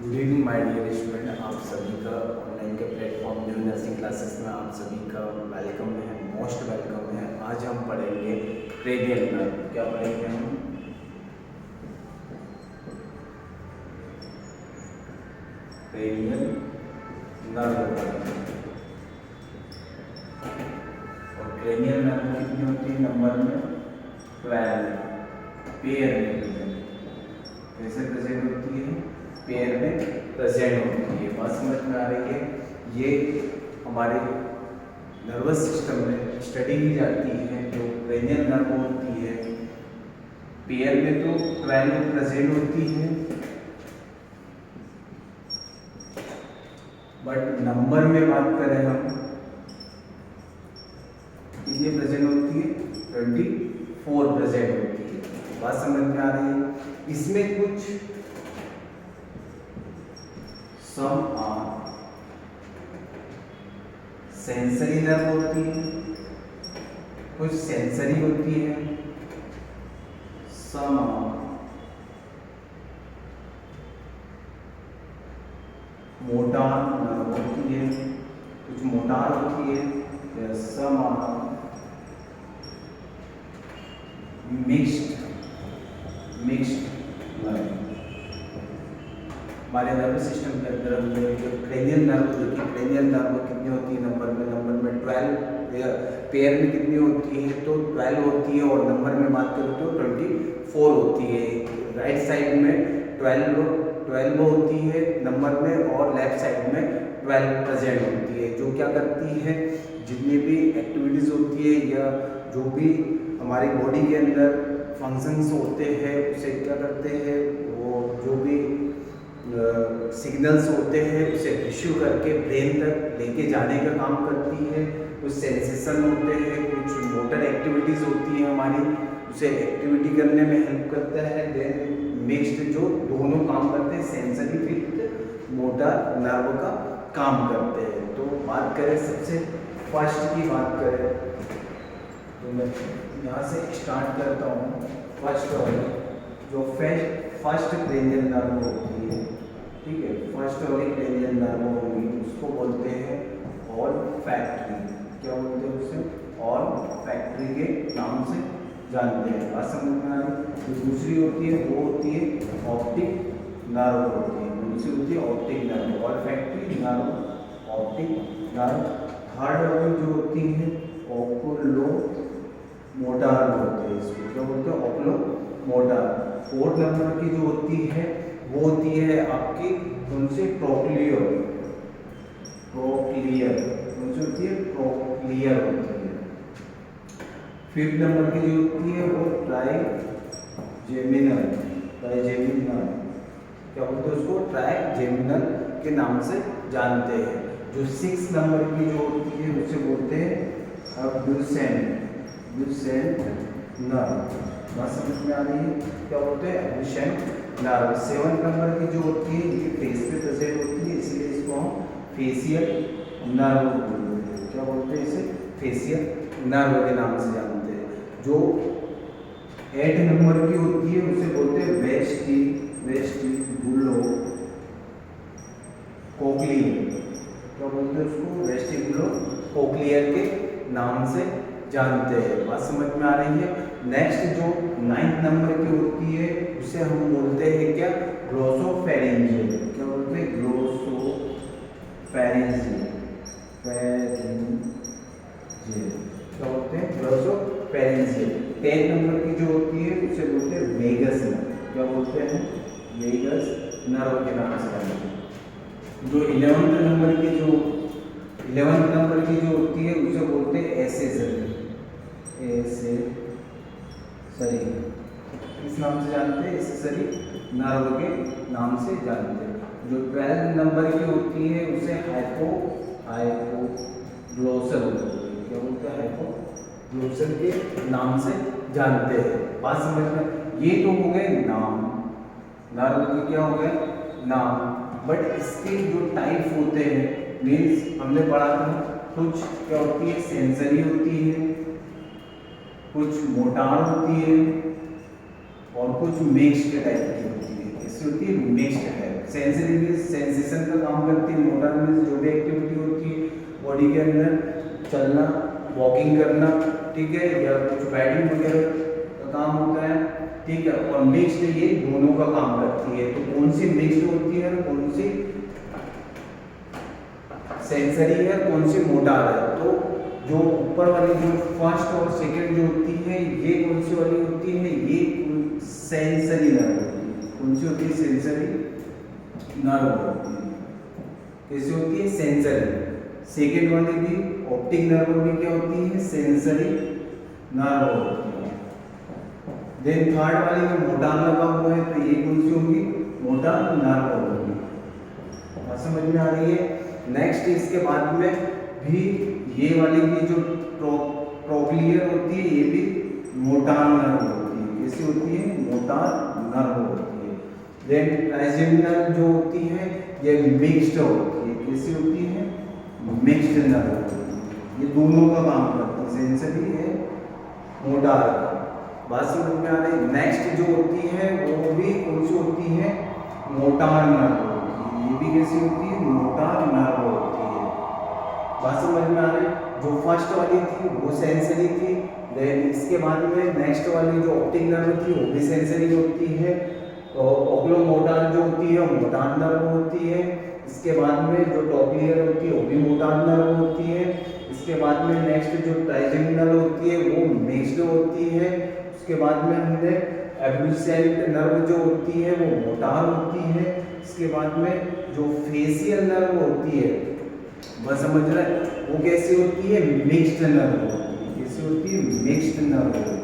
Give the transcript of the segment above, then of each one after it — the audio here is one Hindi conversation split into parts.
Good evening my dear student, आप सभी का ऑनलाइन के प्लेटफॉर्म न्यू नर्सिंग क्लासेस में आप सभी का वेलकम है, मोस्ट वेलकम है। आज हम पढ़ेंगे क्रेनियल नर्व। क्या पढ़ेंगे हम? क्रेनियल नर्व पढ़ेंगे। और क्रेनियल नर्व कितनी होती है नंबर में? 12 पेयर में कैसे प्रेजेंट होती है? पेयर में प्रेजेंट होती है। बात समझ में आ रही है? ये हमारे नर्वस सिस्टम में स्टडी की जाती है। जो क्रेनियल नर्व होती है पेयर में तो 12 प्रेजेंट होती है, बट नंबर में बात करें हम कितनी प्रेजेंट होती है? 24 प्रेजेंट होती है। बात समझ में आ रही है? इसमें कुछ सम आर सेंसरी नर्व होती है, कुछ सेंसरी होती है, सम मोटार नर्व होती है, कुछ मोटार होती है, सम मिक्स्ड नर्व। हमारे नर्वस सिस्टम के अंदर हमने जो क्रेनियल नर्व देखी, क्रेनियल नर्व कितनी होती है नंबर में 12, पेयर में कितनी होती है? तो 12 होती है, और नंबर में बात करें तो 24 होती है। राइट साइड में 12 होती है नंबर में, और लेफ्ट साइड में 12 प्रेजेंट होती है। जो क्या करती है, जितनी भी एक्टिविटीज़ होती है या जो भी हमारी बॉडी के अंदर फंक्शंस होते हैं उसे क्या करते हैं, वो जो भी सिग्नल्स होते हैं उसे रिसीव करके ब्रेन तक लेके जाने का काम करती है। कुछ सेंसेशन होते हैं, कुछ मोटर एक्टिविटीज़ होती है हमारी, उसे एक्टिविटी करने में हेल्प करता है। देन मिक्स्ड जो दोनों काम करते हैं, सेंसरी विद मोटर नर्व का काम करते हैं। तो बात करें सबसे फर्स्ट की बात करें तो मैं यहाँ से स्टार्ट करता हूँ। फर्स्ट वाली जो फर्स्ट क्रेनियल नर्व होती है, ठीक है, फर्स्ट वाली क्रेनियल नर्व होगी उसको बोलते हैं ऑल्फैक्टरी। क्या बोलते हैं उसे? ऑल्फैक्टरी के नाम से जानते हैं। बात समझ में आ रही? जो दूसरी होती है वो होती है ऑप्टिक नर्व होती है। दूसरी होती है optic nerve, olfactory nerve, optic nerve. Third वाली जो होती है ओकुलो मोटार होते हैं, इसको क्या बोलते हैं? ओकुलो मोटार। फोर्थ नंबर की जो होती है वो होती है आपकी उनसे प्रोक्लियर, उनसे होती है प्रोक्लियर होती है। फिफ्थ नंबर की जो होती है वो ट्राइजेमिनल, क्या बोलते हैं उसको? ट्राइजेमिनल के नाम से जानते हैं। जो 6 नंबर की जो होती है उसे बोलते हैं अब्डुसेंट नर्व। बात समझ में आ रही है? क्या बोलते हैं? अब्डुसेंट नर्व। 7 नंबर की जो होती है ये फेस पे प्रेजेंट होती है, इसलिए इसको हम फेशियल नर्व बोलते हैं। क्या बोलते हैं इसे? फेशियल नर्व के नाम से जानते हैं। जो 8 नंबर की होती है उसे बोलते हैं वेस्टिबुलो कोक्लियर। क्या बोलते हैं उसको? वेस्टिबुलो कोक्लियर के नाम से जानते हैं। बात समझ में आ रही है? नेक्स्ट जो 9 नंबर की होती है उसे हम बोलते हैं क्या? ग्लोसोफेरिंजियल। क्या बोलते हैं? ग्लोसोफेरिंजियल। क्या बोलते हैं? ग्लोसोफेरिंजियल। 10 नंबर की जो होती है उसे बोलते हैं वेगस नर्व। क्या बोलते हैं? वेगस नर्व के नाम से जानते हैं। जो 11 नंबर की जो होती है उसे बोलते हैं एसेसरी, इस नाम से जानते हैं, एसेसरी नर्व के नाम से जानते हैं। जो 12 नंबर की होती है उसे हाइपोग्लोसल, क्या बोलते हैं? हाइपोग्लोसल के नाम से जानते हैं। बात समझ में? ये तो हो गए नाम, नर्व के क्या हो गए? नाम। बट इसके जो टाइप होते हैं, मीन्स हमने पढ़ा था कुछ क्या होती है? सेंसरी होती है, कुछ मोटार होती है, और कुछ मिक्स्ड टाइप की होती है। कैसी होती है, मिक्स्ड है। सेंसरी में सेंसेशन का काम करती है, मोटर में जो भी एक्टिविटी होती है बॉडी के अंदर, चलना, वॉकिंग करना, ठीक है, या कुछ बैटिंग वगैरह का काम होता है, ठीक है। और मिक्स्ड ये दोनों का काम करती है। तो कौन सी मिक्स्ड होती है, कौन सी सेंसरी है, कौन सी मोटार है? तो जो ऊपर वाली जो फर्स्ट और सेकंड जो होती है ये कौन सी वाली होती है, ये सेंसरी नर्व होती है। कौन सी होती है, सेंसरी नर्व होती है। कैसी होती है, सेंसरी। सेकंड वाली भी ऑप्टिक नर्व भी क्या होती है, सेंसरी नर्व होती है। देन थर्ड वाली में मोटार लगा हुआ है तो ये कौन सी होगी, मोटार नर्व होगी। समझ में आ रही है। नेक्स्ट इसके बाद में भी ये वाली भी जो ट्रोक्लियर होती है ये भी मोटार नर्व होती है। कैसी होती है, मोटार नर्व होती है। देन ट्राइजेमिनल जो होती है ये मिक्स्ड होती है। कैसी होती है, मिक्स्ड नर्व होती है। ये दोनों का काम करती है, सेंसरी है, मोटार का। बात समझ में आ रही है। नेक्स्ट जो होती है वो भी कौन सी होती है, मोटार नर्व होती है। ये भी कैसी होती है, मोटार नर्व होती है। बात समझ में आ रही है। जो फर्स्ट वाली थी वो सेंसरी थी। देन इसके बाद में नेक्स्ट वाली जो ऑप्टिक नर्व थी वो भी सेंसरी होती है। और ओक्लोमोटार जो होती है वो मोटार नर्व होती है। इसके बाद में जो ट्रोक्लियर होती है वो भी मोटार नर्व होती है। इसके बाद में नेक्स्ट जो ट्राइजेमिनल होती है वो मिक्स्ड होती है। उसके बाद में हमने एब्ड्यूसेंट नर्व जो होती है वो मोटार होती है। इसके बाद में जो फेशियल नर्व होती है, बस समझ रहे हैं, वो कैसी होती है, मिक्स्ड नर्व होती है। कैसी होती है, मिक्स्ड नर्व होती है।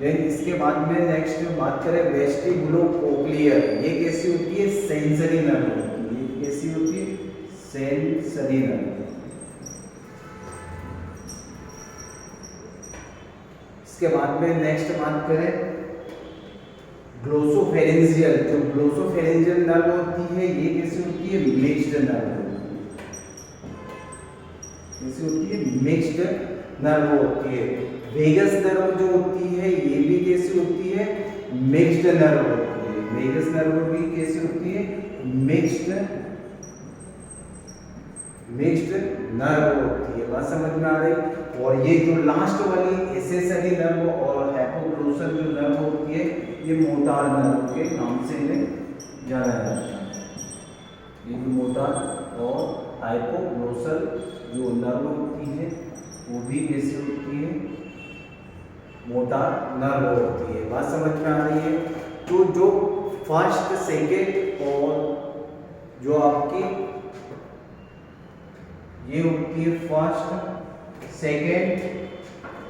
देन इसके बाद में नेक्स्ट बात करें वेस्टिबुलोकोक्लियर। ये कैसी होती है, सेंसरी नर्व होती है। ये कैसी होती है, सेंसरी नर्व। इसके बाद में नेक्स्ट बात करें ग्लोसोफेरेंजियल। जो ग्लोसोफेरेंजियल नर्व होती है ये कैसी होती है, मिक्स्ड नर्व होती है। कैसी होती है, मिक्स्ड नर्व होती है। वेगस नर्व जो होती है ये भी कैसी होती है, मिक्स्ड नर्व होती है। वेगस नर्व भी कैसी होती है, मिक्स्ड नर्व होती है। बात समझ में आ रही। और ये जो लास्ट वाली एक्सेसरी नर्व और हाइपोग्लोसल जो नर्व होती है ये मोटार नर्व के नाम से इन्हें जाना जाता है। ये जो मोटार और हाइपोग्लोसल जो नर्व होती है वो भी कैसी होती है, मोटार नर्व होती है। बात समझ में आ रही है। तो जो फर्स्ट सेकेंड और जो आपकी ये होती है फर्स्ट सेकेंड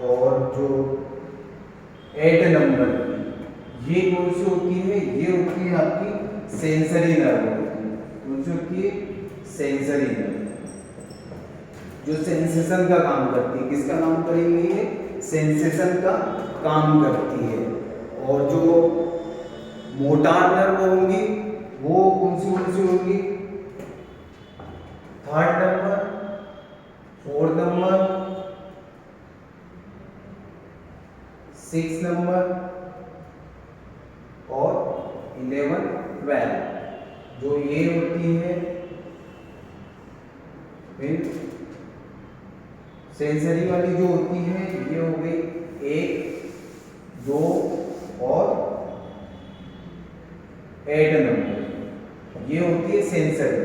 और जो 8 नंबर ये कौन सी होती है, ये होती है आपकी सेंसरी नर्व होती है। कौन सी होती है, सेंसरी नर्व, जो सेंसेशन का काम करती है। किसका काम करेंगे, ये सेंसेशन का काम करती है। और जो मोटार नर्व होंगी वो कौन सी होंगी, 3rd number, 4th number, 6th number और 11, 12 जो ये होती है फिर सेंसरी वाली जो होती है ये हो गई 1, 2 और 8 नंबर, ये होती है सेंसरी।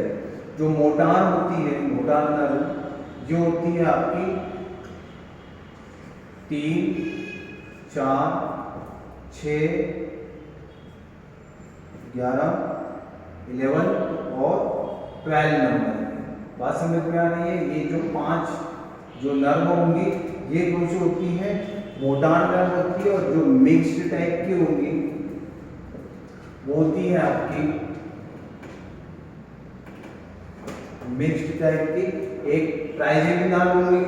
जो मोटार होती है, मोटार नर्व ये होती है आपकी 3, 4, 6, 11, 11 और 12 नंबर। बात समझ में आ रही है। ये जो 5 जो नर्व होंगी ये कौन सी होती है, मोटार नर्व होती है। और जो मिक्स्ड टाइप की होंगी वो होती है आपकी मिक्स्ड टाइप की, एक ट्राइजेमिनल होंगी।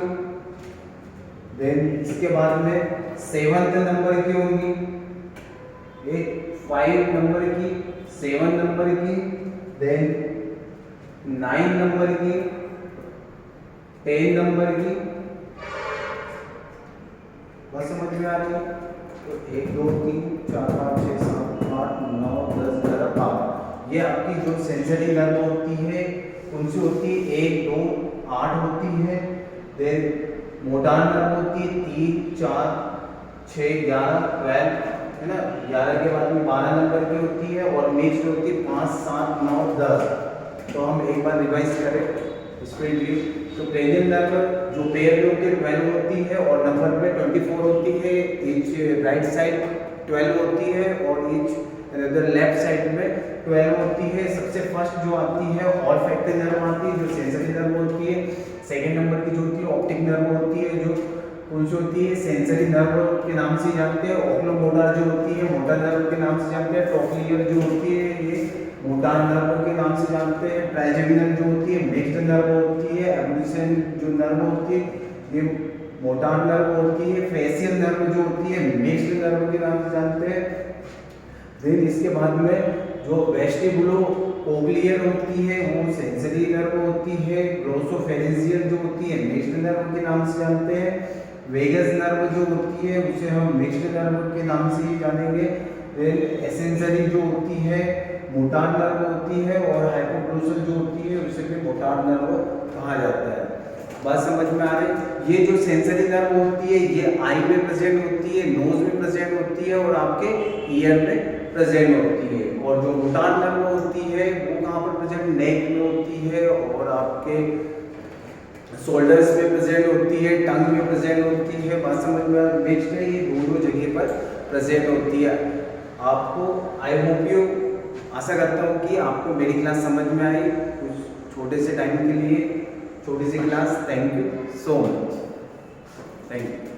देन इसके बाद में 7th नंबर की होंगी, एक 5 नंबर की, 7 नंबर की, देन 9 नंबर की, 10 नंबर की। बस समझ में आ रही है। तो 1 2 3 4 5 6 7 8 9 10 11 12 ये आपकी जो सेंसरी नर्व होती है कौन सी होती है 1 2 8 होती है। देन मोटार नर्व होती है 3 4 6 11 12 है ना। 11 के बाद में 12 नंबर की होती है और नेक्स्ट होती है 5 7 9 10। तो हम एक बार रिवाइज करें स्पीडली। तो क्रेनियल नर्व जो पेयर में होती है 12 होती है और नंबर में 24 होती है। ईच राइट साइड 12 होती है और ईच अदर लेफ्ट साइड में 12 होती है। सबसे फर्स्ट जो आती है ऑल्फैक्टरी नर्व आती है जो सेंसरी नर्व होती है। सेकंड नंबर की जो होती है ऑप्टिक नर्व होती है जो कौन सी होती है सेंसरी नर्व के नाम से जानते हैं। ओक्लोमोटर जो होती है मोटर नर्व के नाम से जानते हैं। ट्रोक्लियर जो होती है ये मोटार नर्व के नाम से जानते हैं। ट्राइजेमिनल जो होती है मिक्स्ड नर्व होती है। एब्ड्यूसेंट जो नर्व होती है ये मोटार नर्व होती है। फेशियल नर्व जो होती है मिक्स्ड नर्व के नाम से जानते हैं। फिर इसके बाद में जो वेस्टिबुलो कोक्लियर होती है वो सेंसरी नर्व होती है। ग्लोसोफेरेंजियल जो होती है मिक्स्ड नर्व के नाम से जानते हैं। वेगस नर्व जो होती है उसे हम मिक्स्ड नर्व के नाम से ही जानेंगे। फिर एसेंसरी जो होती है मोटार नर्व होती है और हाइपोग्लोसल जो होती है उसे भी मोटार नर्व कहा जाता है। बात समझ में आ रही। ये जो सेंसरी नर्व होती है ये आई में प्रेजेंट होती है, नोज में प्रेजेंट होती है और आपके ईयर में प्रेजेंट होती है। और जो मोटार नर्व होती है वो कहाँ पर प्रेजेंट नेक में होती है और आपके शोल्डर्स में प्रेजेंट होती है, टंग में प्रेजेंट होती है। बात समझ में नेक्स्ट है ये दोनों जगह पर प्रेजेंट होती है। आपको आई होप यू आशा करता हूँ कि आपको मेरी क्लास समझ में आई कुछ छोटे से टाइम के लिए छोटी सी class. Thank you so much. Thank you.